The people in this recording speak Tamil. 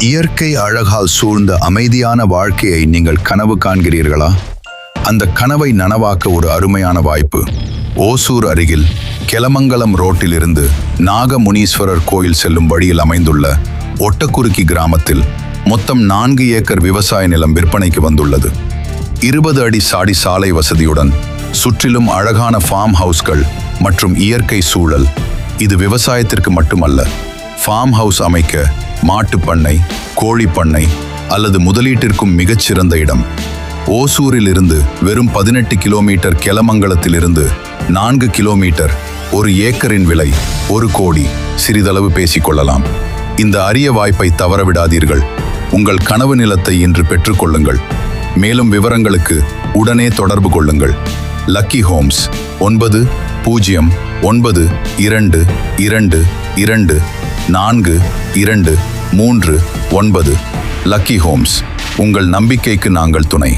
இயற்கை அழகால் சூழ்ந்த அமைதியான வாழ்க்கையை நீங்கள் கனவு காண்கிறீர்களா? அந்த கனவை நனவாக்க ஒரு அருமையான வாய்ப்பு. ஓசூர் அருகில் கெலமங்கலம் ரோட்டில் இருந்து நாகமுனீஸ்வரர் கோயில் செல்லும் வழியில் அமைந்துள்ள ஒட்டக்குறுக்கி கிராமத்தில் மொத்தம் 4 ஏக்கர் விவசாய நிலம் விற்பனைக்கு வந்துள்ளது. 20 அடி சாடி சாலை வசதியுடன் சுற்றிலும் அழகான ஃபார்ம் ஹவுஸ்கள் மற்றும் இயற்கை சூழல். இது விவசாயத்திற்கு மட்டுமல்ல, ஃபார்ம் ஹவுஸ் அமைக்க, மாட்டுப் பண்ணை, கோழி பண்ணை அல்லது முதலீட்டிற்கும் மிகச்சிறந்த இடம். ஓசூரில் இருந்து வெறும் 18 கிலோமீட்டர், கெலமங்கலத்திலிருந்து 4 கிலோமீட்டர். 1 ஏக்கரின் விலை 1 கோடி. சிறிதளவு பேசிக்கொள்ளலாம். இந்த அரிய வாய்ப்பை தவறவிடாதீர்கள். உங்கள் கனவு நிலத்தை இன்று பெற்றுக்கொள்ளுங்கள். மேலும் விவரங்களுக்கு உடனே தொடர்பு கொள்ளுங்கள். Lucky Holmes 9092224239. லக்கி ஹோம்ஸ், உங்கள் நம்பிக்கைக்கு நாங்கள் துணை.